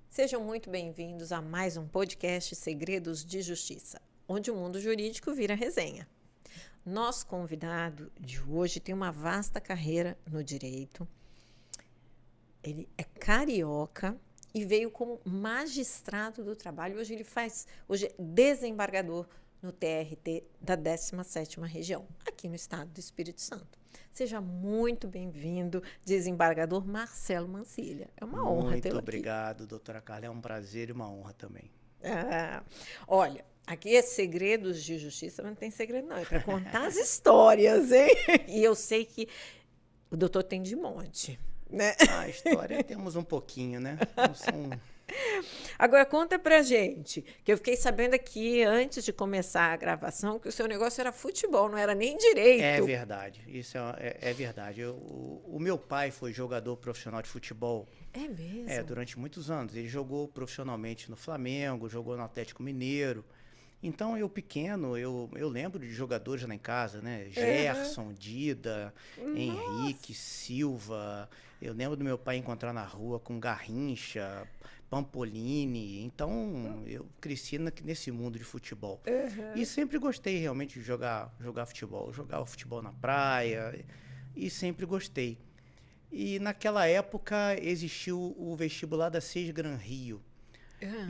Sejam muito bem-vindos a mais um podcast Segredos de Justiça, onde o mundo jurídico vira resenha. Nosso convidado de hoje tem uma vasta carreira no direito. Ele é carioca e veio como magistrado do trabalho. Hoje é desembargador no TRT da 17ª Região, aqui no estado do Espírito Santo. Seja muito bem-vindo, desembargador Marcelo Mancilha. É uma honra tê-lo aqui. Muito obrigado, doutora Carla. É um prazer e uma honra também. Olha, aqui é Segredos de Justiça, mas não tem segredo não, é para contar as histórias, hein? E eu sei que o doutor tem de monte, né? A história temos um pouquinho, né? Não são... Agora, conta pra gente, que eu fiquei sabendo aqui, antes de começar a gravação, que o seu negócio era futebol, não era nem direito. É verdade, isso é verdade. O meu pai foi jogador profissional de futebol. É mesmo? Durante muitos anos. Ele jogou profissionalmente no Flamengo, jogou no Atlético Mineiro. Então, eu pequeno, eu lembro de jogadores lá em casa, né? Gerson, Dida, Henrique, Silva. Eu lembro do meu pai encontrar na rua com Garrincha, Pampolini. Então, eu cresci nesse mundo de futebol. E sempre gostei realmente de jogar futebol. Jogava futebol na praia e sempre gostei. E naquela época existiu o vestibular da Sesgran Rio.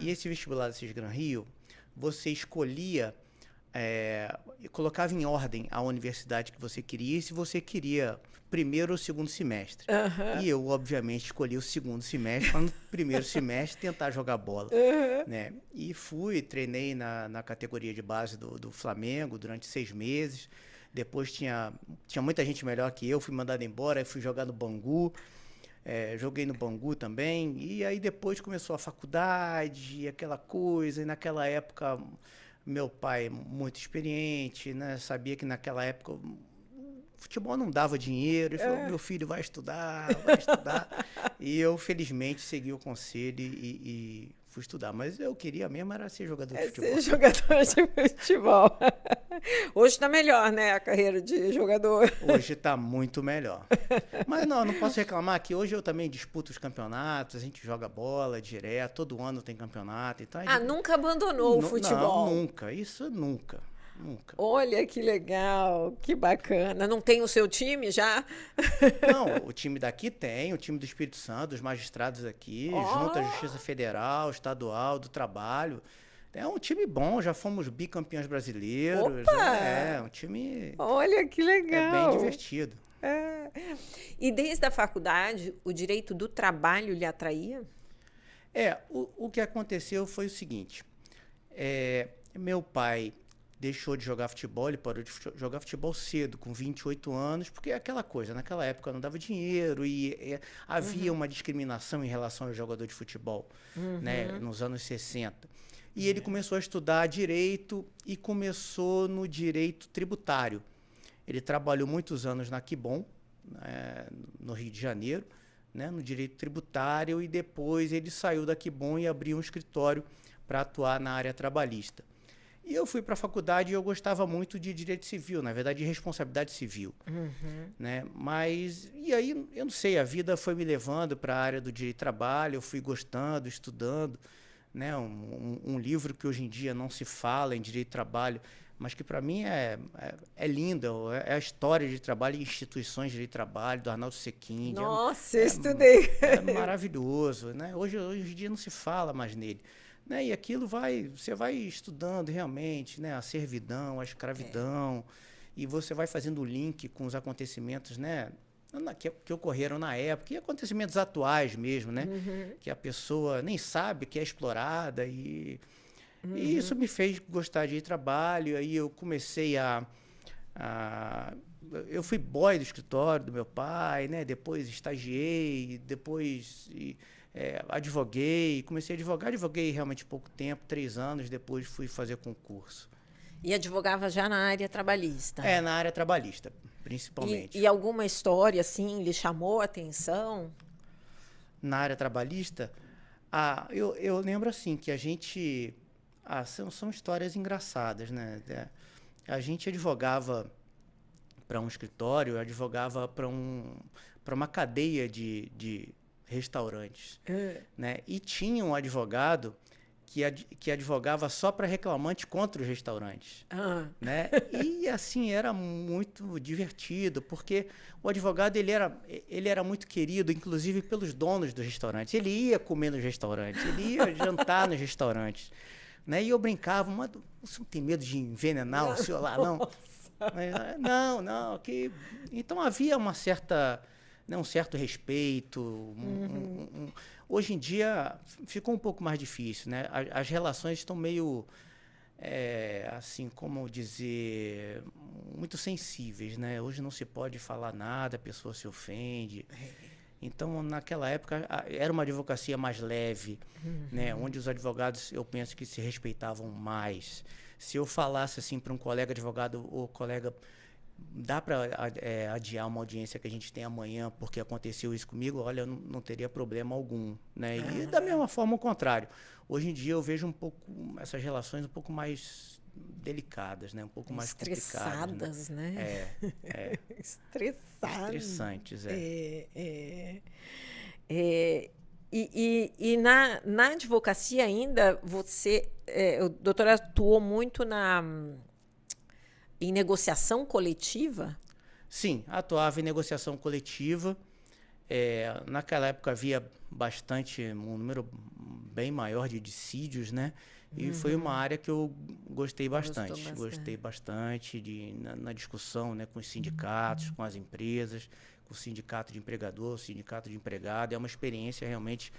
E esse vestibular da Sesgran Rio, você escolhia, colocava em ordem a universidade que você queria e se você queria primeiro ou segundo semestre. E eu, obviamente, escolhi o segundo semestre para no primeiro semestre tentar jogar bola. Né? E treinei na categoria de base do Flamengo durante 6 meses. Depois tinha muita gente melhor que eu, fui mandado embora, fui jogar no Bangu. Joguei no Bangu também, e aí depois começou a faculdade, aquela coisa, e naquela época meu pai, muito experiente, né, sabia que naquela época o futebol não dava dinheiro, ele falou, meu filho vai estudar, e eu felizmente segui o conselho e fui estudar, mas eu queria mesmo era ser jogador de futebol. Ser jogador de futebol. Hoje está melhor, né, a carreira de jogador. Hoje está muito melhor. Mas não posso reclamar que hoje eu também disputo os campeonatos, a gente joga bola direto, todo ano tem campeonato. Então nunca abandonou o futebol? Não, nunca, isso nunca. Olha que legal, que bacana. Não tem o seu time já? Não, o time daqui tem, o time do Espírito Santo, os magistrados aqui, junto à Justiça Federal, Estadual, do Trabalho. É um time bom, já fomos bicampeões brasileiros. Opa! Um time... Olha que legal. É bem divertido. E desde a faculdade, o direito do trabalho lhe atraía? O que aconteceu foi o seguinte. Meu pai deixou de jogar futebol, ele parou de jogar futebol cedo, com 28 anos, porque é aquela coisa, naquela época não dava dinheiro e havia uma discriminação em relação ao jogador de futebol, né, nos anos 60. E ele começou a estudar direito e começou no direito tributário. Ele trabalhou muitos anos na Quibon, no Rio de Janeiro, né, no direito tributário, e depois ele saiu da Quibon e abriu um escritório para atuar na área trabalhista. E eu fui para a faculdade e eu gostava muito de direito civil, na verdade, de responsabilidade civil. Né? Mas, e aí, eu não sei, a vida foi me levando para a área do direito de trabalho, eu fui gostando, estudando, né? Um livro que hoje em dia não se fala em direito de trabalho, mas que para mim é lindo, é a história de trabalho em instituições de direito de trabalho, do Arnaldo Sequin. Nossa, eu estudei. É maravilhoso, né? Hoje em dia não se fala mais nele. Né? E aquilo você vai estudando realmente, né? A servidão, a escravidão, e você vai fazendo o link com os acontecimentos, né? Que ocorreram na época, e acontecimentos atuais mesmo, né? Que a pessoa nem sabe que é explorada, e isso me fez gostar de trabalho. Aí eu comecei eu fui boy do escritório do meu pai, né? Depois estagiei, depois advoguei, comecei a advoguei realmente pouco tempo, 3 anos, depois fui fazer concurso. E advogava já na área trabalhista? Na área trabalhista, principalmente. E alguma história, assim, lhe chamou a atenção? Na área trabalhista, eu lembro, assim, que a gente... são histórias engraçadas, né? a gente advogava para um escritório, advogava para uma cadeia de restaurantes, né? E tinha um advogado que advogava só para reclamante contra os restaurantes, né? E assim era muito divertido, porque o advogado ele era muito querido, inclusive pelos donos dos restaurantes. Ele ia comer nos restaurantes, ele ia jantar nos restaurantes, né? E eu brincava, mas você não tem medo de envenenar o senhor lá, não? Mas, não, que então havia uma certa, né, um certo respeito. Hoje em dia ficou um pouco mais difícil, né? As relações estão meio, assim, como dizer, muito sensíveis, né? Hoje não se pode falar nada, a pessoa se ofende. Então, naquela época, era uma advocacia mais leve, né? Onde os advogados, eu penso que se respeitavam mais. Se eu falasse assim para um colega advogado, o colega, dá para adiar uma audiência que a gente tem amanhã porque aconteceu isso comigo, olha, não teria problema algum, né? E da mesma forma o contrário. Hoje em dia eu vejo um pouco essas relações um pouco mais delicadas, né? Um pouco mais complicadas, né? Estressantes, E na advocacia ainda, o doutor atuou muito em negociação coletiva? Sim, atuava em negociação coletiva. Naquela época havia um número bem maior de dissídios, né? E foi uma área que eu gostei bastante. Gostei bastante na discussão, né, com os sindicatos, com as empresas, com o sindicato de empregador, o sindicato de empregado. É uma experiência realmente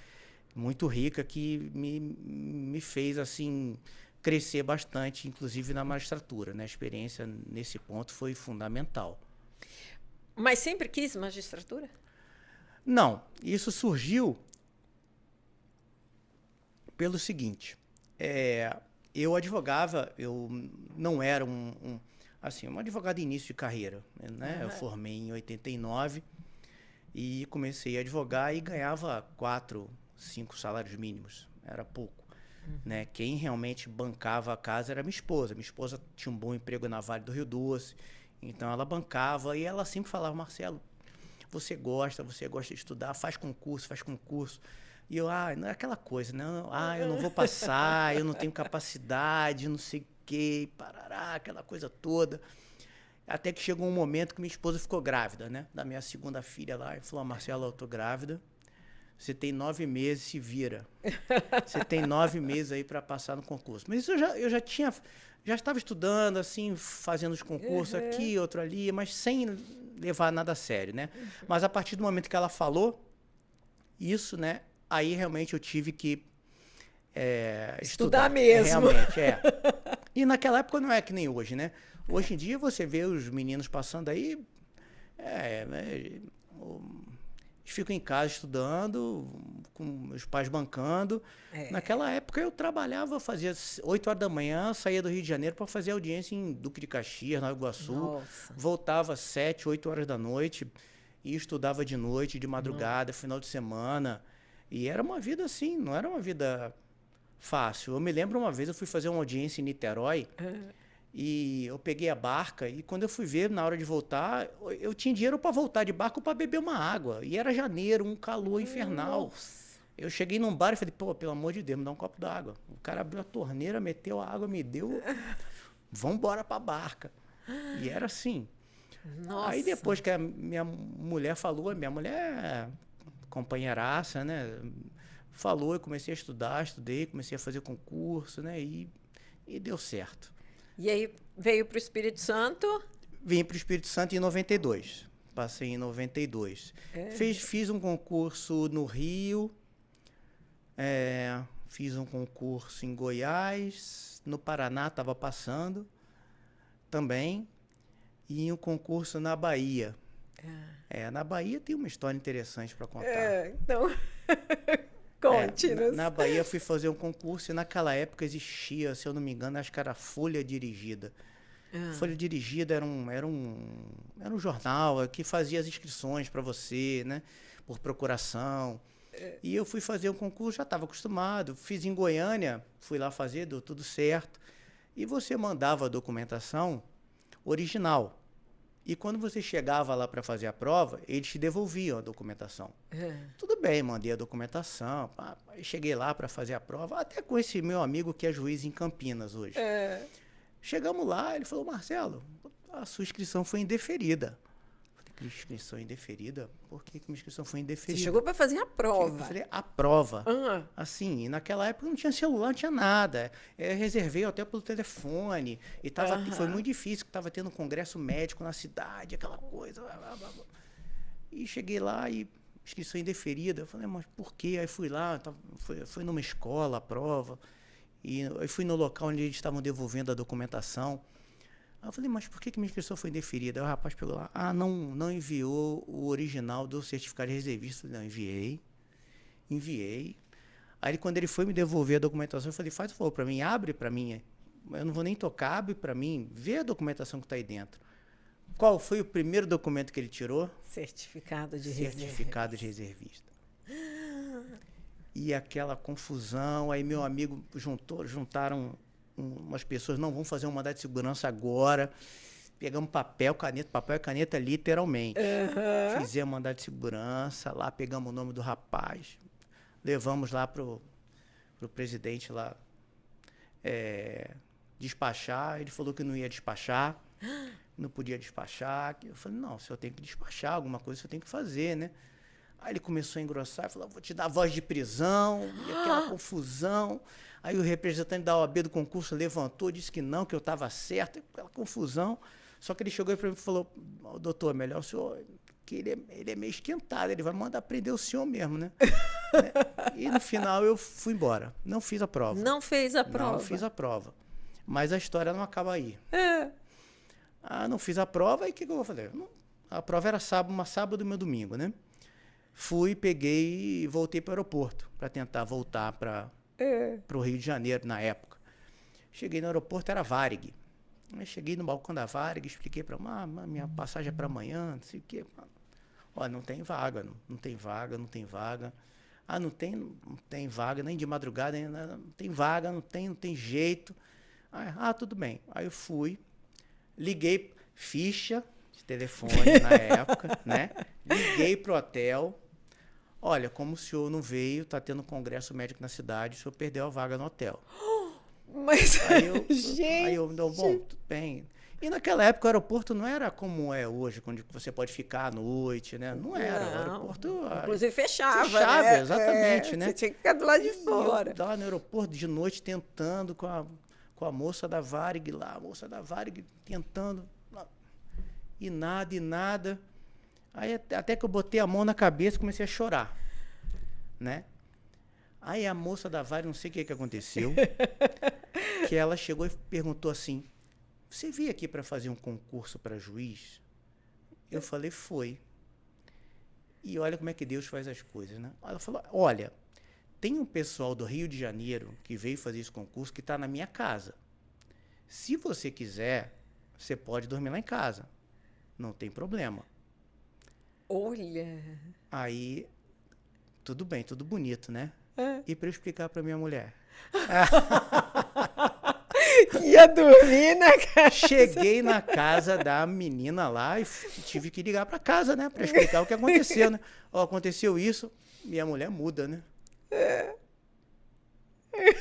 muito rica que me fez, assim, crescer bastante, inclusive na magistratura, né? A experiência nesse ponto foi fundamental. Mas sempre quis magistratura? Não, isso surgiu pelo seguinte, eu advogava, eu não era um advogado de início de carreira, né? Eu formei em 89 e comecei a advogar e ganhava 4, 5 salários mínimos, era pouco. Né? Quem realmente bancava a casa era minha esposa. Minha esposa tinha um bom emprego na Vale do Rio Doce, então ela bancava e ela sempre falava, Marcelo, você gosta de estudar, faz concurso. E eu, não é aquela coisa, né? Eu não vou passar, eu não tenho capacidade, não sei o quê, parará, aquela coisa toda. Até que chegou um momento que minha esposa ficou grávida, né? Da minha segunda filha lá, e falou, Marcelo, eu tô grávida. Você tem 9 meses, se vira. Você tem 9 meses aí para passar no concurso. Mas isso eu já estava estudando, assim, fazendo os concursos aqui, outro ali, mas sem levar nada a sério, né? Mas a partir do momento que ela falou isso, né? Aí realmente eu tive que estudar mesmo. Realmente, E naquela época não é que nem hoje, né? Hoje em dia você vê os meninos passando aí, ficam em casa estudando, com meus pais bancando. Naquela época eu trabalhava, fazia 8 horas da manhã, saía do Rio de Janeiro para fazer audiência em Duque de Caxias, Nova Iguaçu. Nossa. Voltava às 7, 8 horas da noite e estudava de noite, de madrugada, final de semana. E era uma vida assim, não era uma vida fácil. Eu me lembro uma vez, eu fui fazer uma audiência em Niterói, e eu peguei a barca e quando eu fui ver, na hora de voltar, eu tinha dinheiro para voltar de barco para beber uma água. E era janeiro, um calor infernal. Nossa. Eu cheguei num bar e falei, pelo amor de Deus, me dá um copo d'água. O cara abriu a torneira, meteu a água, me deu, vamos embora para a barca. E era assim. Nossa. Aí depois que a minha mulher falou, minha mulher companheiraça, né? Falou, eu comecei a estudei, comecei a fazer concurso, né? E deu certo. E aí veio para o Espírito Santo? Vim para o Espírito Santo em 92. Passei em 92. Fiz um concurso no Rio, fiz um concurso em Goiás, no Paraná estava passando também, e um concurso na Bahia. Na Bahia tem uma história interessante para contar. Então... Conte-nos. Na Bahia fui fazer um concurso e naquela época existia, se eu não me engano, acho que era Folha Dirigida. Folha Dirigida era um jornal que fazia as inscrições para você, né, por procuração. E eu fui fazer um concurso, já estava acostumado, fiz em Goiânia, fui lá fazer, deu tudo certo. E você mandava a documentação original. E quando você chegava lá para fazer a prova, eles te devolviam a documentação. Tudo bem, mandei a documentação. Pá, aí cheguei lá para fazer a prova, até com esse meu amigo que é juiz em Campinas hoje. Chegamos lá, ele falou, Marcelo, a sua inscrição foi indeferida. Que inscrição indeferida? Por que minha inscrição foi indeferida? Você chegou para fazer a prova. Eu falei, a prova. Assim, e naquela época não tinha celular, não tinha nada. Eu reservei até pelo telefone. E foi muito difícil, que estava tendo um congresso médico na cidade, aquela coisa. Blá, blá, blá. E cheguei lá e inscrição indeferida. Eu falei, mas por quê? Aí fui lá, foi numa escola a prova. E aí fui no local onde eles estavam devolvendo a documentação. Aí eu falei, mas por que minha inscrição foi indeferida? Aí o rapaz pegou lá, não enviou o original do certificado de reservista. Eu falei, não, enviei. Aí quando ele foi me devolver a documentação, eu falei, faz um favor para mim, abre para mim. Eu não vou nem tocar, abre para mim, vê a documentação que está aí dentro. Qual foi o primeiro documento que ele tirou? Certificado de reservista. E aquela confusão, aí meu amigo juntaram umas pessoas, não, vamos fazer um mandado de segurança agora. Pegamos papel e caneta literalmente. Fizemos mandado de segurança, lá pegamos o nome do rapaz, levamos lá pro presidente lá despachar. Ele falou que não ia despachar, não podia despachar. Eu falei, não, se eu tenho que despachar, alguma coisa eu tenho que fazer, né? Aí ele começou a engrossar e falou, vou te dar voz de prisão, e aquela confusão. Aí o representante da OAB do concurso levantou, disse que não, que eu estava certo, aquela confusão. Só que ele chegou para mim e falou, doutor, melhor o senhor, que ele é meio esquentado, ele vai mandar prender o senhor mesmo, né? E no final eu fui embora, não fiz a prova. Não fez a prova? Não fiz a prova. Mas a história não acaba aí. Não fiz a prova, e o que eu vou fazer? A prova era sábado e meu domingo, né? Fui, peguei e voltei para o aeroporto para tentar voltar para o Rio de Janeiro na época. Cheguei no aeroporto, era Varig. Aí cheguei no balcão da Varig, expliquei para minha passagem é para amanhã, não sei o quê. Olha, não tem vaga, não tem vaga. Não tem vaga, nem de madrugada, não tem vaga, não tem jeito. Tudo bem. Aí eu fui, liguei, ficha de telefone na época, né? Liguei pro hotel. Olha, como o senhor não veio, tá tendo congresso médico na cidade, o senhor perdeu a vaga no hotel. Mas, aí eu bom, tudo bem. E naquela época o aeroporto não era como é hoje, quando você pode ficar à noite, né? Não era. O aeroporto... Inclusive fechava, né? Exatamente, né? Você tinha que ficar do lado de fora. Eu lá no aeroporto de noite tentando com a moça da Varig lá, a moça da Varig tentando... E nada. Aí até que eu botei a mão na cabeça e comecei a chorar, né? Aí a moça da Varig, não sei o que aconteceu, que ela chegou e perguntou assim, você veio aqui para fazer um concurso para juiz? Eu falei, foi. E olha como é que Deus faz as coisas, né? Ela falou, olha, tem um pessoal do Rio de Janeiro que veio fazer esse concurso que está na minha casa. Se você quiser, você pode dormir lá em casa. Não tem problema. Olha. Aí, tudo bem, tudo bonito, né? E para eu explicar para minha mulher? Ia dormir na casa. Cheguei na casa da menina lá e tive que ligar para casa, né? Para explicar o que aconteceu, né? Aconteceu isso, minha mulher muda, né?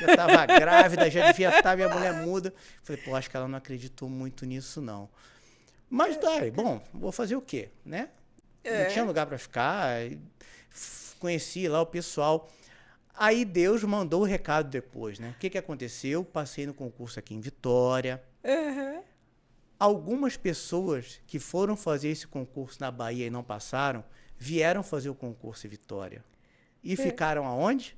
Já estava grávida, já devia estar, minha mulher muda. Falei, acho que ela não acreditou muito nisso, não. Mas daí, bom, vou fazer o quê, né? Não tinha lugar para ficar, conheci lá o pessoal. Aí Deus mandou o recado depois, né? O que aconteceu? Passei no concurso aqui em Vitória. Algumas pessoas que foram fazer esse concurso na Bahia e não passaram, vieram fazer o concurso em Vitória. E ficaram aonde?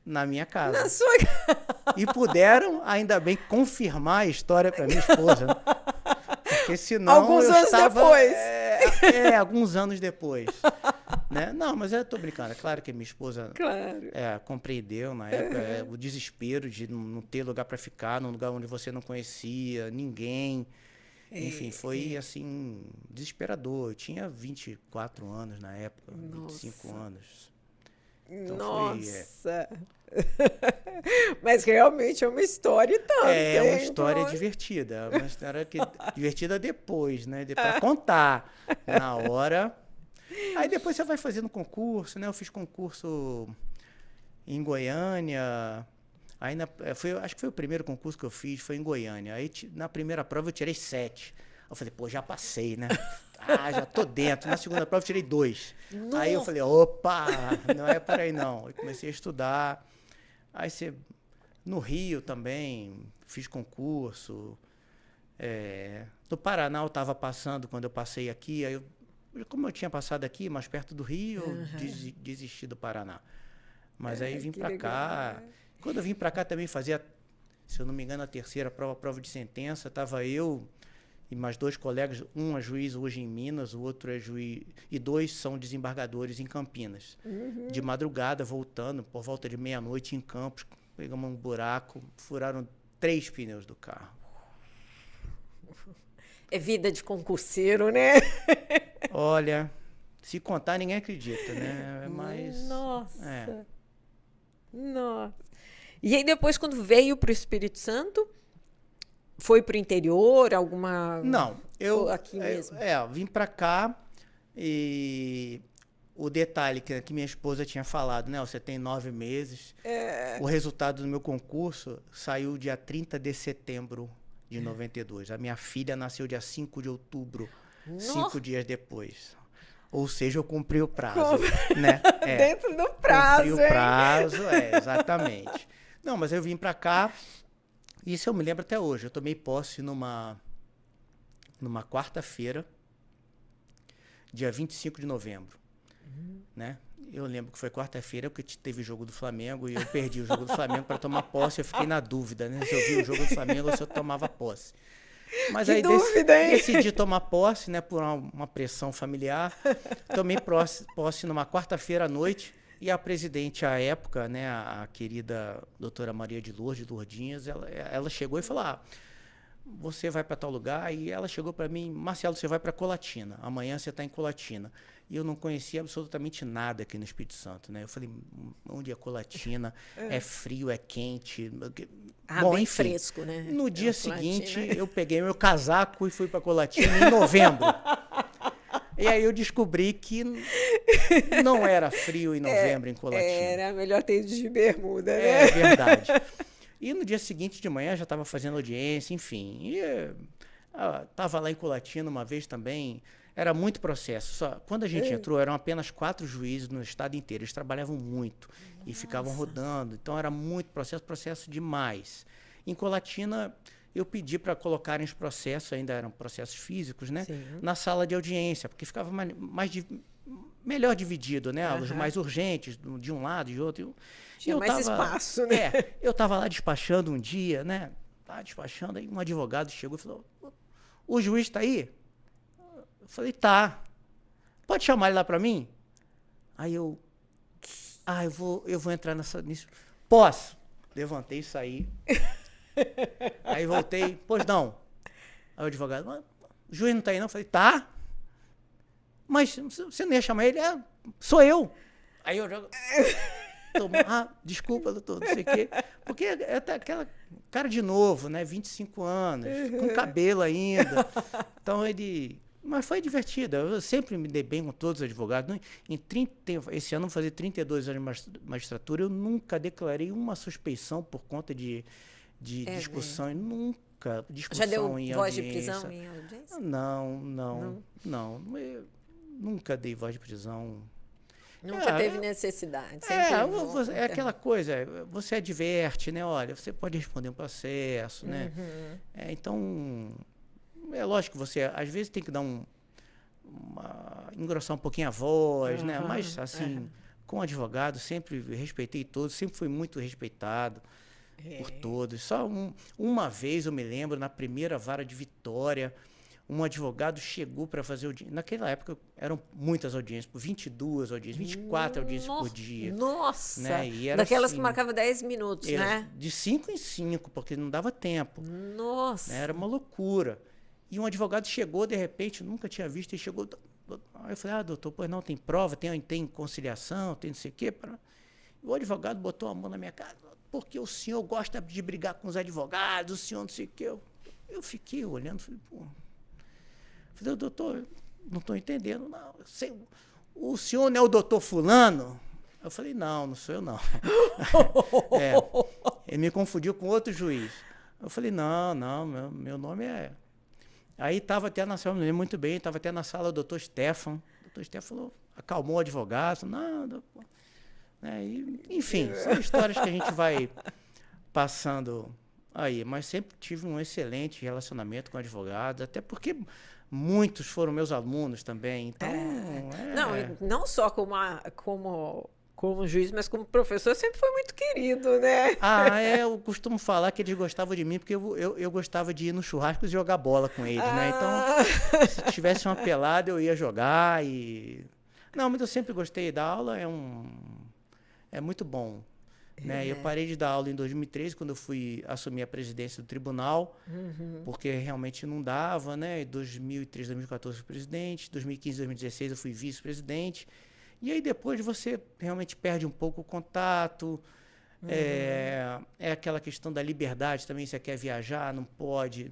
Na minha casa. Na sua casa. E puderam, ainda bem, confirmar a história para minha esposa, né? Porque senão alguns anos depois. Alguns anos depois. Né? Não, mas eu tô brincando. É claro que minha esposa compreendeu na época o desespero de não ter lugar para ficar, num lugar onde você não conhecia ninguém. Enfim, foi assim, desesperador. Eu tinha 24 anos na época, 25 anos. Então Nossa! Mas realmente é uma história e tanto. É uma história Então... divertida. Uma história divertida depois, né? Para contar. Na hora. Aí depois você vai fazendo concurso, né? Eu fiz concurso em Goiânia. Aí acho que foi o primeiro concurso que eu fiz, foi em Goiânia. Aí na primeira prova eu tirei 7. Eu falei, pô, já passei, né? Já tô dentro. Na segunda prova eu tirei 2. Nossa. Aí eu falei, opa, não é para aí não. Eu comecei a estudar. Aí no Rio também, fiz concurso. No Paraná eu estava passando, quando eu passei aqui, como eu tinha passado aqui, mais perto do Rio, eu desisti do Paraná. Mas aí vim para cá. Quando eu vim para cá também fazia, se eu não me engano, a terceira prova de sentença, estava eu e mais 2 colegas, um é juiz hoje em Minas, o outro é juiz, e 2 são desembargadores em Campinas. De madrugada, voltando, por volta de meia-noite em Campos, pegamos um buraco, furaram 3 pneus do carro. É vida de concurseiro, né? Olha, se contar ninguém acredita, né? Mas, nossa! Nossa! E aí depois, quando veio para o Espírito Santo, foi para o interior, alguma... Não, eu aqui mesmo? Vim para cá e o detalhe que minha esposa tinha falado, né? Você tem 9 meses. O resultado do meu concurso saiu dia 30 de setembro de 92. A minha filha nasceu dia 5 de outubro, 5 dias depois. Ou seja, eu cumpri o prazo, né? Dentro do prazo, cumpri o prazo, exatamente. Não, mas eu vim para cá, isso eu me lembro até hoje. Eu tomei posse numa quarta-feira, dia 25 de novembro, né? Eu lembro que foi quarta-feira, porque teve jogo do Flamengo e eu perdi o jogo do Flamengo para tomar posse. Eu fiquei na dúvida, né? Se eu vi o jogo do Flamengo ou se eu tomava posse. Mas que aí dúvida, hein? decidi tomar posse, né? Por uma pressão familiar. Tomei posse numa quarta-feira à noite e a presidente à época, né? A querida doutora Maria de Lourdinhas, ela chegou e falou, você vai para tal lugar, e ela chegou para mim, Marcelo, você vai para Colatina, amanhã você está em Colatina. E eu não conhecia absolutamente nada aqui no Espírito Santo, né? Eu falei, onde é Colatina? É frio, é quente. Bom, bem enfim, fresco, né? No dia seguinte, eu peguei meu casaco e fui para Colatina em novembro. E aí eu descobri que não era frio em novembro em Colatina. Era melhor ter ido de bermuda, né? É verdade. E no dia seguinte de manhã já estava fazendo audiência, enfim. E estava lá em Colatina uma vez também. Era muito processo. Quando a gente entrou, eram apenas 4 juízes no estado inteiro. Eles trabalhavam muito e ficavam rodando. Então era muito processo demais. Em Colatina, eu pedi para colocarem os processos, ainda eram processos físicos, né? Na sala de audiência, porque ficava melhor dividido, né? Os mais urgentes, de um lado e de outro. Tinha mais espaço, né? Eu estava lá despachando um dia, né? Estava despachando, aí um advogado chegou e falou, o juiz está aí? Eu falei, tá. Pode chamar ele lá para mim? Aí eu vou entrar nisso. Posso. Levantei e saí. Aí voltei, pois não. Aí o advogado, o juiz não está aí não? Eu falei, tá. Mas você não ia chamar ele? Sou eu. Aí eu jogo... desculpa, doutor, não sei o quê. Porque é aquela cara de novo, né? 25 anos, com cabelo ainda. Então mas foi divertido. Eu sempre me dei bem com todos os advogados. Esse ano eu vou fazer 32 anos de magistratura. Eu nunca declarei uma suspeição por conta de discussão. Nunca. Discussão. Já deu em voz audiência. de prisão em audiência? Não. Eu nunca dei voz de prisão. Nunca teve necessidade. É aquela coisa, você adverte, né? Olha, você pode responder um processo, né? Então, é lógico que você, às vezes, tem que dar engrossar um pouquinho a voz, né? Mas, assim, com advogado, sempre respeitei todos, sempre fui muito respeitado por todos. Só uma vez, eu me lembro, na primeira vara de Vitória, um advogado chegou para fazer audiência. Naquela época eram muitas audiências, 22 audiências, 24 audiências por dia. Nossa! Né? E era daquelas assim, que marcava 10 minutos, né? De 5 em 5, porque não dava tempo. Nossa! Né? Era uma loucura. E um advogado chegou, de repente, nunca tinha visto, e chegou, Aí eu falei, doutor, pois não, tem prova, tem conciliação, tem não sei o quê. O advogado botou a mão na minha cara, porque o senhor gosta de brigar com os advogados, o senhor não sei o quê. Eu fiquei olhando, falei, pô. Falei, doutor, não estou entendendo, não. O senhor não é o doutor fulano? Eu falei, não sou eu, não. Ele me confundiu com outro juiz. Eu falei, não, meu nome é... Aí estava até na sala, me lembro muito bem, estava até na sala o doutor Stefan. O doutor Stefan falou, acalmou o advogado. Não, enfim, são histórias que a gente vai passando aí. Mas sempre tive um excelente relacionamento com advogados, até porque muitos foram meus alunos também. Então, não só como juiz, mas como professor, sempre foi muito querido, né? Eu costumo falar que eles gostavam de mim porque eu gostava de ir no churrasco e jogar bola com eles, né? Então, se tivesse uma pelada, eu ia jogar e... Não, mas eu sempre gostei da aula, é muito bom, né? Eu parei de dar aula em 2013, quando eu fui assumir a presidência do tribunal, porque realmente não dava, né? Em 2013, 2014 eu fui presidente, 2015, 2016 eu fui vice-presidente. E aí depois você realmente perde um pouco o contato. É aquela questão da liberdade também, você quer viajar, não pode.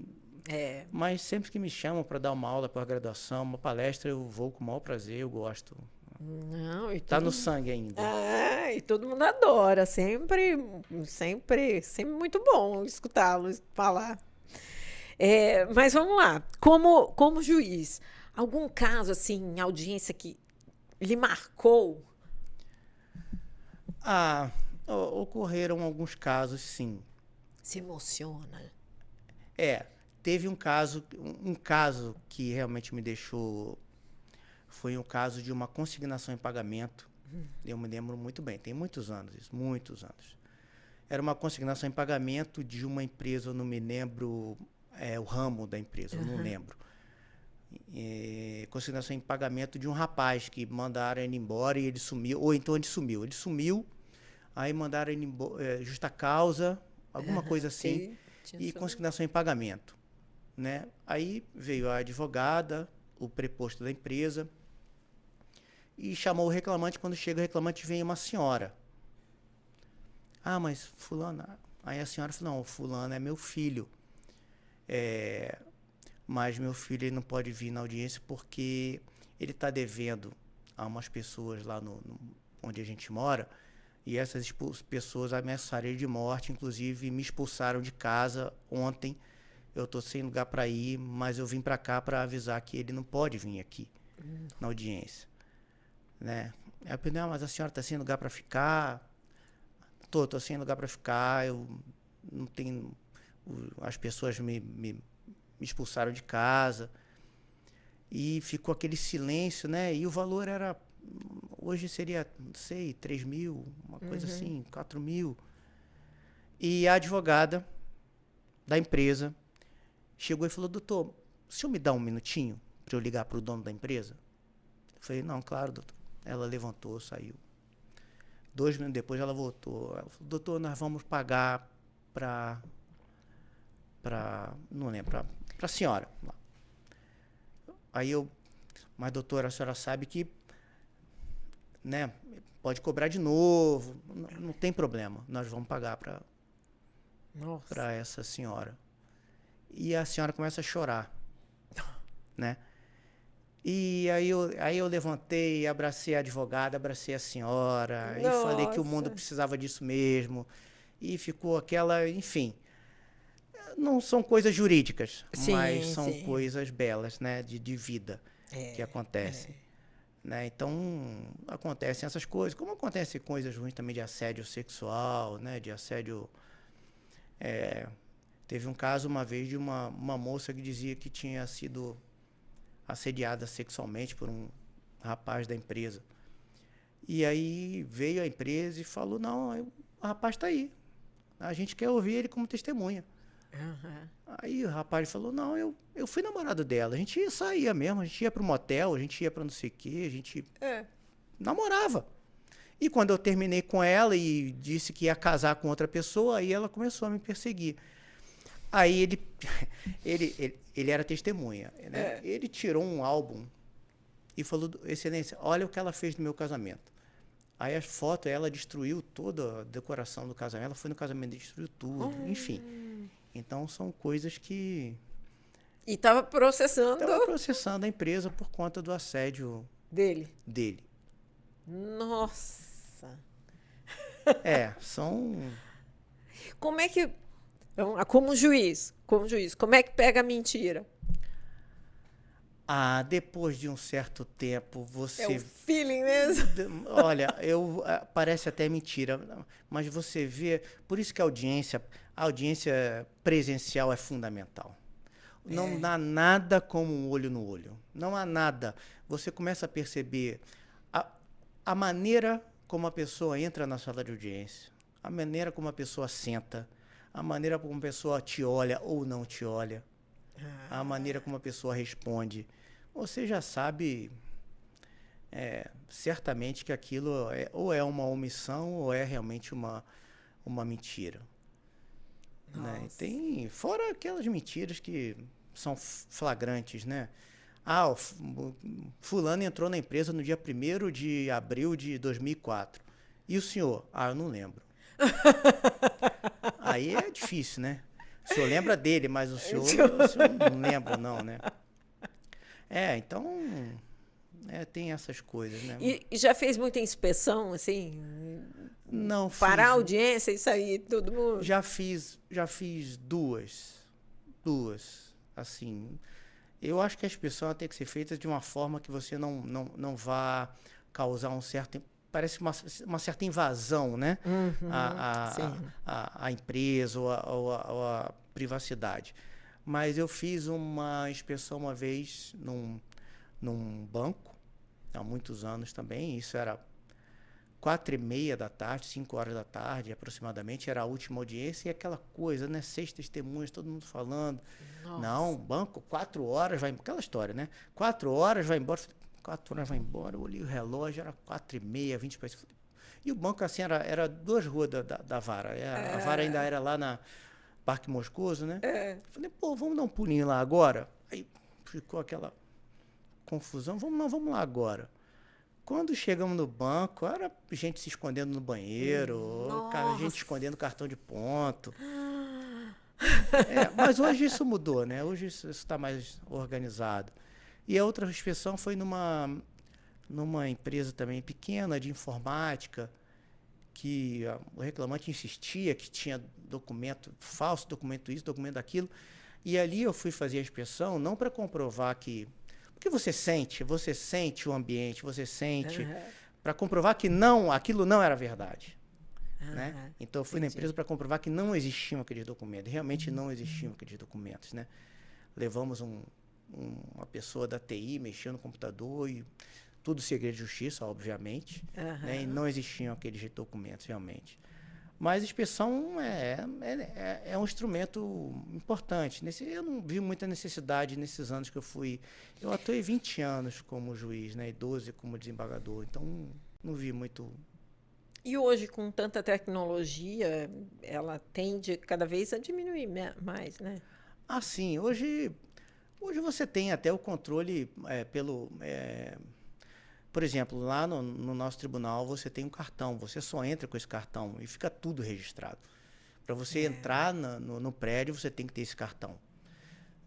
Mas sempre que me chamam para dar uma aula, pós-graduação, uma palestra, eu vou com o maior prazer, eu gosto. Tá no sangue ainda. E todo mundo adora, sempre muito bom escutá-lo falar. Mas vamos lá, como juiz, algum caso assim, em audiência que lhe marcou? Ocorreram alguns casos, sim. Se emociona. Teve um caso que realmente me deixou... Foi um caso de uma consignação em pagamento. Eu me lembro muito bem, tem muitos anos isso, muitos anos. Era uma consignação em pagamento de uma empresa, eu não me lembro o ramo da empresa, eu não lembro. Consignação em pagamento de um rapaz que mandaram ele embora e ele sumiu, ou então ele sumiu, aí mandaram ele embora, justa causa, alguma coisa assim, e consignação em pagamento, né? Aí veio a advogada, o preposto da empresa, e chamou o reclamante. Quando chega o reclamante, vem uma senhora. Mas fulana... Aí a senhora falou, não, fulano é meu filho. Mas meu filho ele não pode vir na audiência porque ele está devendo a umas pessoas lá onde a gente mora, e essas pessoas ameaçaram ele de morte, inclusive me expulsaram de casa ontem. Eu estou sem lugar para ir, mas eu vim para cá para avisar que ele não pode vir aqui na audiência, né? Eu falei, não, mas a senhora está sem lugar para ficar? Estou sem lugar para ficar, eu não tenho... As pessoas me expulsaram de casa. E ficou aquele silêncio, né? E o valor era... Hoje seria, não sei, 3 mil, uma coisa assim, 4 mil. E a advogada da empresa chegou e falou, doutor, o senhor me dá um minutinho para eu ligar para o dono da empresa? Eu falei, não, claro, doutor. Ela levantou, saiu. 2 minutos depois ela voltou. Ela falou, doutor, nós vamos pagar não lembro, para a senhora. Aí mas doutora, a senhora sabe que, né, pode cobrar de novo, não tem problema, nós vamos pagar para essa senhora. E a senhora começa a chorar, né? E aí eu levantei, abracei a advogada, abracei a senhora, e falei que o mundo precisava disso mesmo. E ficou aquela, enfim, não são coisas jurídicas, mas são coisas belas, né, de vida que acontecem. Né? Então, acontecem essas coisas, como acontecem coisas ruins também de assédio sexual, né, de assédio... Teve um caso uma vez de uma moça que dizia que tinha sido assediada sexualmente por um rapaz da empresa. E aí veio a empresa e falou, não, o rapaz está aí, a gente quer ouvir ele como testemunha. Aí o rapaz falou, não, eu fui namorado dela, a gente saía mesmo, a gente ia para um motel, a gente ia para não sei o quê, a gente namorava. E quando eu terminei com ela e disse que ia casar com outra pessoa, aí ela começou a me perseguir. Aí ele era testemunha, né? Ele tirou um álbum e falou, excelência, olha o que ela fez no meu casamento. Aí as fotos, ela destruiu toda a decoração do casamento, ela foi no casamento e destruiu tudo, enfim. Então são coisas que... E estava processando... Estava processando a empresa por conta do assédio dele. Nossa! São... Como é que... Como juiz, como é que pega a mentira? Depois de um certo tempo, você... É o feeling mesmo? Olha, parece até mentira, mas você vê... Por isso que a audiência presencial é fundamental. Não dá nada como um olho no olho. Não há nada. Você começa a perceber a maneira como a pessoa entra na sala de audiência, a maneira como a pessoa senta, a maneira como a pessoa te olha ou não te olha, a maneira como a pessoa responde. Você já sabe certamente que aquilo ou é uma omissão ou é realmente uma mentira. Né? Tem, fora aquelas mentiras que são flagrantes, né? Fulano entrou na empresa no dia 1º de abril de 2004. E o senhor? Eu não lembro. Aí é difícil, né? O senhor lembra dele, mas o senhor não lembra, não, né? Então... tem essas coisas, né? E já fez muita inspeção, assim? Não fiz. Parar a audiência e sair todo mundo? Já fiz duas, assim. Eu acho que a inspeção tem que ser feita de uma forma que você não vá causar um certo... Parece uma certa invasão, né? A empresa ou a privacidade. Mas eu fiz uma inspeção uma vez num banco, há muitos anos também. Isso era 4h30 da tarde, 5 horas da tarde, aproximadamente, era a última audiência, e aquela coisa, né? 6 testemunhas, todo mundo falando. Nossa. Não, banco, 4 horas, vai... Aquela história, né? 4 horas, vai embora. 4 horas, vai embora. Eu olhei o relógio, era 4h30, 20 para... E o banco, assim, era 2 ruas da vara. A vara ainda era lá na Parque Moscoso, né? Falei, vamos dar um pulinho lá agora? Aí ficou aquela confusão. Vamos lá agora. Quando chegamos no banco, era gente se escondendo no banheiro, gente escondendo cartão de ponto. Mas hoje isso mudou, né? Hoje isso está mais organizado. E a outra inspeção foi numa empresa também pequena de informática, que o reclamante insistia que tinha documento falso, documento isso, documento aquilo. E ali eu fui fazer a inspeção não para comprovar que... Porque você sente o ambiente, você sente, para comprovar que aquilo não era verdade. Né? Então, eu fui na empresa para comprovar que não existiam aqueles documentos, realmente não existiam aqueles documentos. Né? Levamos uma pessoa da TI, mexendo no computador, e tudo segredo de justiça, obviamente, né? E não existiam aqueles documentos, realmente. Mas a inspeção é um instrumento importante. Eu não vi muita necessidade nesses anos que eu fui... Eu atuei 20 anos como juiz, né, e 12 como desembargador, então não vi muito... E hoje, com tanta tecnologia, ela tende cada vez a diminuir mais, né? Sim. Hoje você tem até o controle por exemplo, lá no nosso tribunal você tem um cartão, você só entra com esse cartão e fica tudo registrado. Para você entrar no prédio, você tem que ter esse cartão.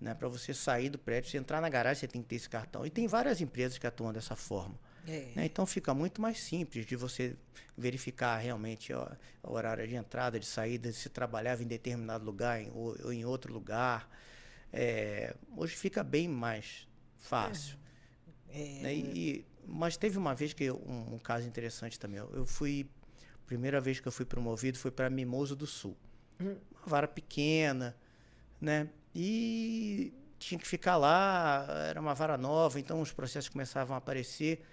Né? Para você sair do prédio, você entrar na garagem, você tem que ter esse cartão. E tem várias empresas que atuam dessa forma. Né? Então fica muito mais simples de você verificar realmente o horário de entrada, de saída, se trabalhava em determinado lugar ou em outro lugar. Hoje fica bem mais fácil. Né? Mas teve uma vez que um caso interessante também. A primeira vez que eu fui promovido foi para Mimoso do Sul. Uma vara pequena, né? E tinha que ficar lá, era uma vara nova, então os processos começavam a aparecer.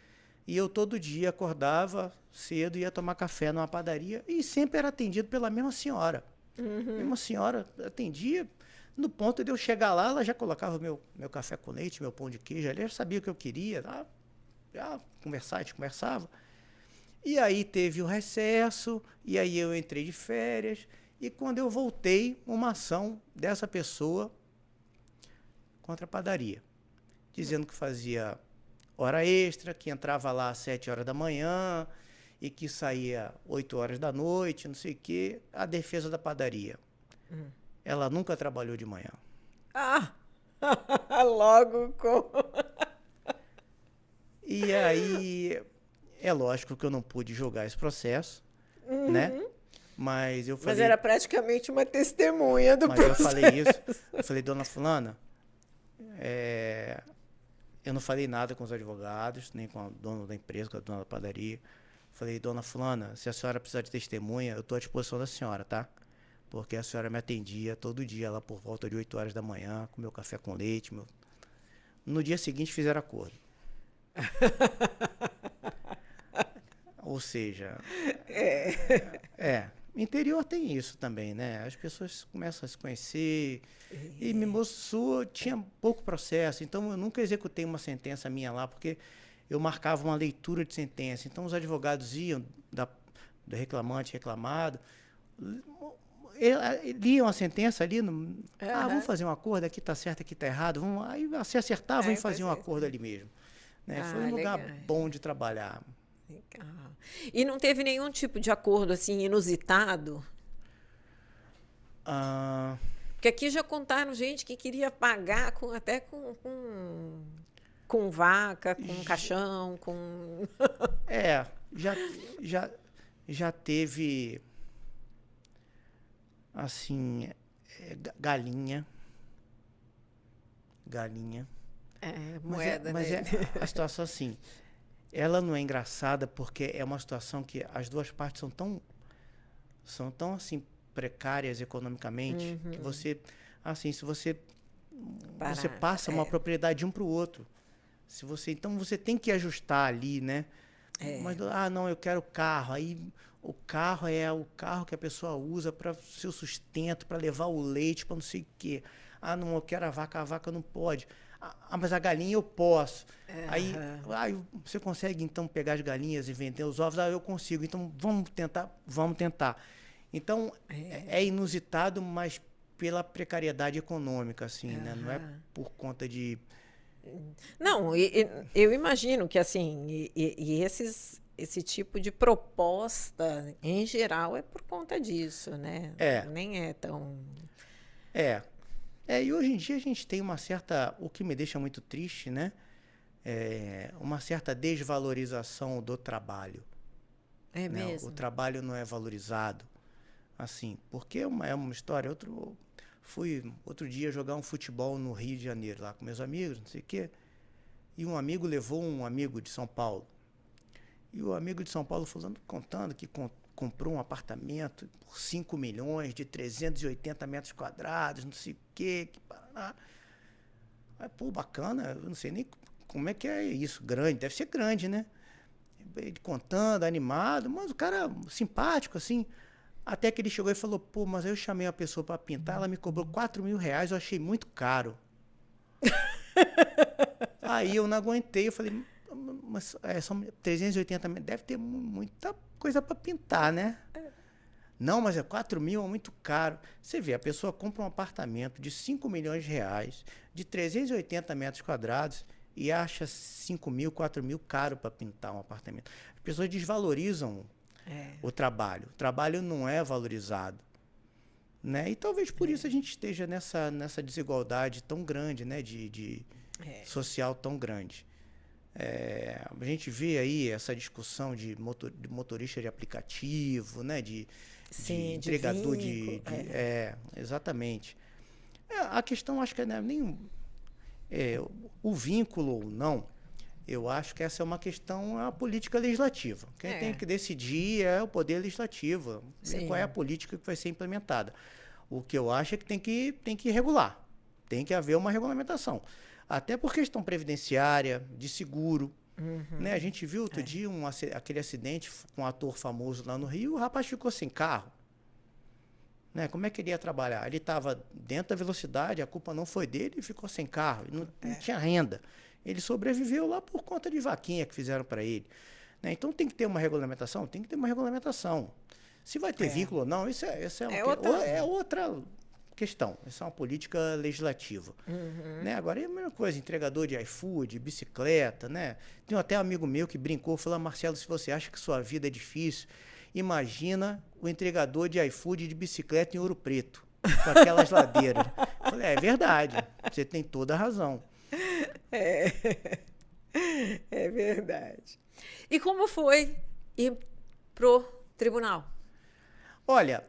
E eu todo dia acordava cedo, ia tomar café numa padaria e sempre era atendido pela mesma senhora. A mesma senhora atendia. No ponto de eu chegar lá, ela já colocava meu café com leite, meu pão de queijo, ela já sabia o que eu queria, já conversava, a gente conversava. E aí teve o recesso, e aí eu entrei de férias, e quando eu voltei, uma ação dessa pessoa contra a padaria, dizendo que fazia hora extra, que entrava lá às 7 horas da manhã e que saía 8 horas da noite, não sei o quê. A defesa da padaria. Ela nunca trabalhou de manhã. Ah! Logo com... E aí, é lógico que eu não pude jogar esse processo, né? Mas eu falei... Mas era praticamente uma testemunha do processo. Eu falei isso. Eu falei, dona fulana, eu não falei nada com os advogados, nem com a dona da empresa, com a dona da padaria. Falei, dona fulana, se a senhora precisar de testemunha, eu estou à disposição da senhora, tá? Porque a senhora me atendia todo dia lá por volta de 8 horas da manhã, com meu café com leite. No dia seguinte fizeram acordo. Ou seja, interior tem isso também, né? As pessoas começam a se conhecer. E me mostrou, tinha pouco processo, então eu nunca executei uma sentença minha lá, porque eu marcava uma leitura de sentença. Então os advogados iam, do reclamante, reclamado, liam a sentença ali, vamos fazer um acordo, aqui está certo, aqui está errado, aí se acertavam e faziam um acordo ali mesmo. Né? Foi um lugar bom de trabalhar. Legal. E não teve nenhum tipo de acordo assim inusitado? Porque aqui já contaram gente que queria pagar até com vaca, com caixão, com... já teve, assim, galinha. Moeda, mas né? A situação assim, ela não é engraçada porque é uma situação que as duas partes são tão assim precárias economicamente que você, assim, se você passa uma propriedade de um para o outro, então você tem que ajustar ali, né? Mas não, eu quero carro, aí o carro é o carro que a pessoa usa para seu sustento, para levar o leite, para não sei o quê. Não, eu quero a vaca não pode. Mas a galinha eu posso. Aí você consegue então pegar as galinhas e vender os ovos? Eu consigo. Então vamos tentar. Então é inusitado, mas pela precariedade econômica, assim, né? Não é por conta de... Não, eu imagino que assim, esse tipo de proposta, em geral, é por conta disso, né? Nem é tão... E hoje em dia a gente tem uma certa... O que me deixa muito triste, né? Uma certa desvalorização do trabalho. É né? mesmo? O trabalho não é valorizado. Assim, porque é uma história... Fui outro dia jogar um futebol no Rio de Janeiro, lá com meus amigos, não sei o quê. E um amigo levou um amigo de São Paulo. E o amigo de São Paulo contando que comprou um apartamento por 5 milhões, de 380 metros quadrados, não sei o quê. Aí, bacana, eu não sei nem como é que é isso, grande, deve ser grande, né? Ele contando, animado, mas o cara simpático, assim. Até que ele chegou e falou, mas aí eu chamei a pessoa para pintar, ela me cobrou 4 mil reais, eu achei muito caro. Aí eu não aguentei, eu falei, mas são 380 metros, deve ter muita coisa para pintar, né? Não, mas 4 mil é muito caro. Você vê, a pessoa compra um apartamento de 5 milhões de reais, de 380 metros quadrados, e acha 5 mil, 4 mil caro para pintar um apartamento. As pessoas desvalorizam o trabalho. O trabalho não é valorizado. Né? E talvez por isso a gente esteja nessa desigualdade tão grande, né? de social tão grande. A gente vê aí essa discussão de motorista de aplicativo, né? de entregador de exatamente. A questão, acho que não é nem o vínculo ou não. Eu acho que essa é uma questão, a política legislativa. Quem tem que decidir é o poder legislativo. Qual é a política que vai ser implementada. O que eu acho é que tem que regular. Tem que haver uma regulamentação. Até por questão previdenciária, de seguro. Né? A gente viu outro dia aquele acidente com um ator famoso lá no Rio, o rapaz ficou sem carro. Né? Como é que ele ia trabalhar? Ele estava dentro da velocidade, a culpa não foi dele, e ficou sem carro, não tinha renda. Ele sobreviveu lá por conta de vaquinha que fizeram para ele. Né? Então tem que ter uma regulamentação? Tem que ter uma regulamentação. Se vai ter vínculo ou não, isso é outra questão. Isso é uma política legislativa. Né? Agora, é a mesma coisa, entregador de iFood, bicicleta, né? Tem até um amigo meu que brincou, falou, Marcelo, se você acha que sua vida é difícil, imagina o entregador de iFood de bicicleta em Ouro Preto, com aquelas ladeiras. Eu falei, é verdade, você tem toda a razão. É verdade. E como foi ir pro tribunal? Olha,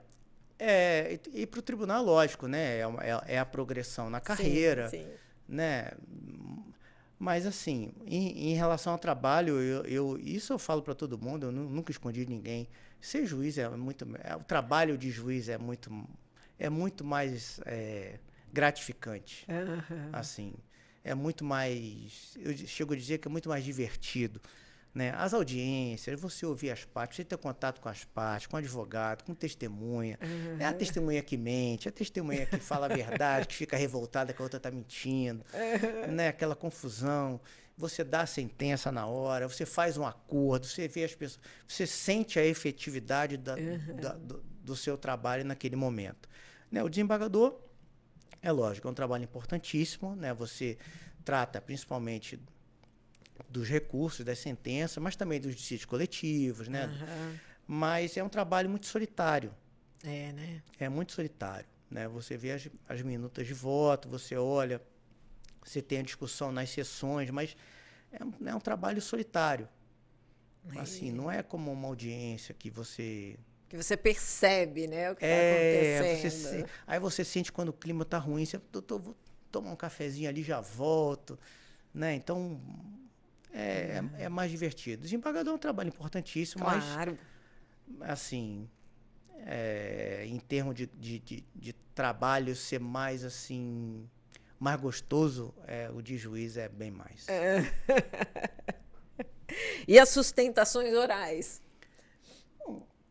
ir para o tribunal, lógico, né? É a progressão na carreira, sim. né? Mas, assim, em relação ao trabalho, isso eu falo para todo mundo, eu nunca escondi de ninguém. Ser juiz o trabalho de juiz é muito mais gratificante. Assim, é muito mais, eu chego a dizer que é muito mais divertido. Né? As audiências, você ouvir as partes, você ter contato com as partes, com o advogado, com testemunha. É a testemunha que mente, a testemunha que fala a verdade, que fica revoltada que a outra está mentindo. Né? Aquela confusão. Você dá a sentença na hora, você faz um acordo, você vê as pessoas, você sente a efetividade do seu trabalho naquele momento. Né? O desembargador, é lógico, é um trabalho importantíssimo. Né? Você trata principalmente dos recursos, das sentenças, mas também dos dissídios coletivos, né? Mas é um trabalho muito solitário. Né? É muito solitário, né? Você vê as minutas de voto, você olha, você tem a discussão nas sessões, mas é um trabalho solitário. Assim, não é como uma audiência que você percebe, né, o que está acontecendo. Aí você sente quando o clima está ruim, você, doutor, vou tomar um cafezinho ali, já volto, né? Então é mais divertido. Desembargador é um trabalho importantíssimo, claro. Mas, assim, em termos de trabalho ser mais, assim, mais gostoso, o de juiz é bem mais. E as sustentações orais?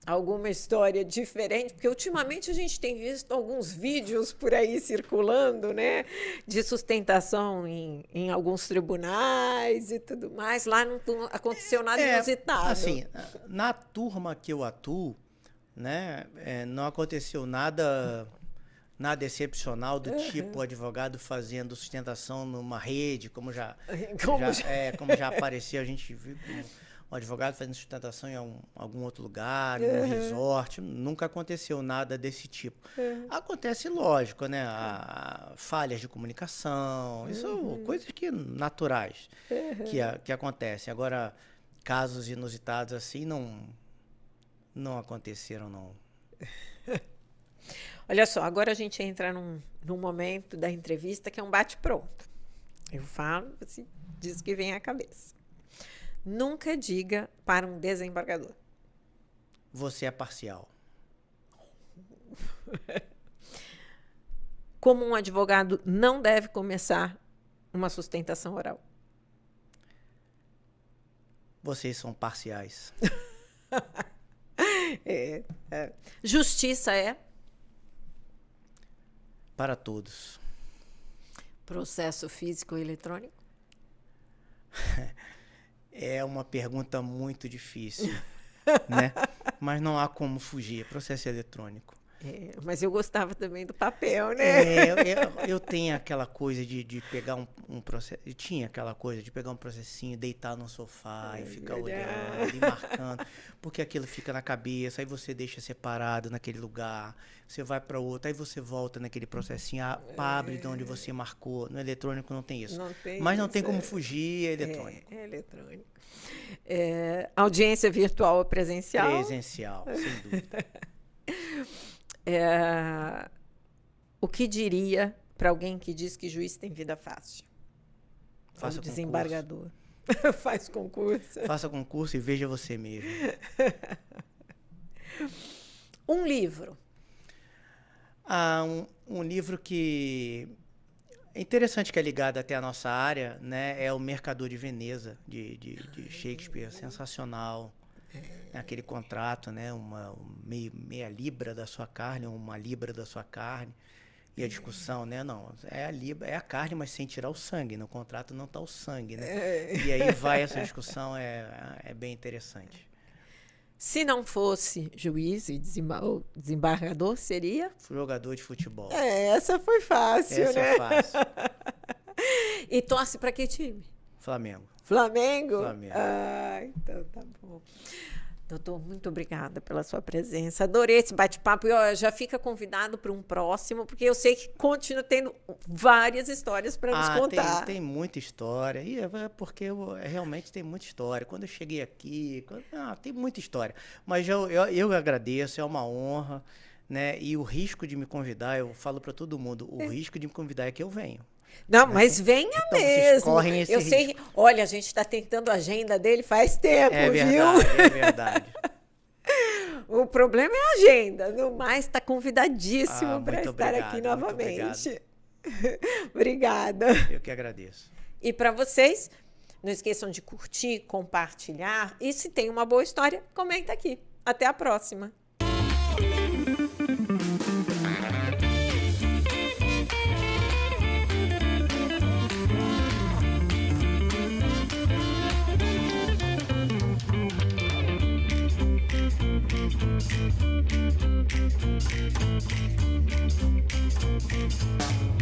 Alguma história diferente? Porque ultimamente a gente tem visto alguns vídeos por aí circulando, né? De sustentação em alguns tribunais e tudo mais. Lá não aconteceu nada inusitado. Assim, na turma que eu atuo, né, não aconteceu nada excepcional do tipo advogado fazendo sustentação numa rede, como já apareceu, a gente viu um advogado fazendo sustentação em algum outro lugar, em um resort. Nunca aconteceu nada desse tipo. Acontece, lógico, né? Falhas de comunicação, isso são coisas naturais que acontecem. Agora, casos inusitados assim não aconteceram, não. Olha só, agora a gente entra num momento da entrevista que é um bate-pronto. Eu falo, você diz o que vem à cabeça. Nunca diga para um desembargador: você é parcial. Como um advogado não deve começar uma sustentação oral? Vocês são parciais. Justiça é? Para todos. Processo físico ou eletrônico? É uma pergunta muito difícil, né? Mas não há como fugir. Processo eletrônico. Mas eu gostava também do papel, né? Eu tenho aquela coisa de pegar um processo. Eu tinha aquela coisa de pegar um processinho, deitar no sofá e ficar olhando e marcando, porque aquilo fica na cabeça, aí você deixa separado naquele lugar, você vai para outro, aí você volta naquele processinho, abre de onde você marcou. No eletrônico não tem isso. Mas não tem como fugir, é eletrônico. É eletrônico. Audiência virtual ou presencial? Presencial, sem dúvida. O que diria para alguém que diz que juiz tem vida fácil? Faça desembargador. Faz concurso. Faça concurso e veja você mesmo. Um livro. Um livro que é interessante, que é ligado até à nossa área, né? É O Mercador de Veneza, de Shakespeare. Sensacional. Aquele contrato, né? Meia libra da sua carne, uma libra da sua carne. E a discussão, né? Não, é a carne, mas sem tirar o sangue. No contrato não está o sangue, né? E aí vai essa discussão, é bem interessante. Se não fosse juiz e desembargador, seria? Jogador de futebol. Essa foi fácil, Essa né? é fácil. E torce para que time? Flamengo. Flamengo? Flamengo. Então tá bom. Doutor, muito obrigada pela sua presença. Adorei esse bate-papo. E ó, já fica convidado para um próximo, porque eu sei que continua tendo várias histórias para nos contar. Tem muita história. E é porque realmente tem muita história. Quando eu cheguei aqui, tem muita história. Mas eu agradeço, é uma honra, né? E o risco de me convidar, eu falo para todo mundo, o risco de me convidar é que eu venho. Não, mas venha então, mesmo. Vocês correm esse risco. Sei, olha, a gente está tentando a agenda dele faz tempo, viu? É verdade. O problema é a agenda. No mais, está convidadíssimo para estar aqui novamente. Obrigada. Eu que agradeço. E para vocês, não esqueçam de curtir, compartilhar. E se tem uma boa história, comenta aqui. Até a próxima. Thank you.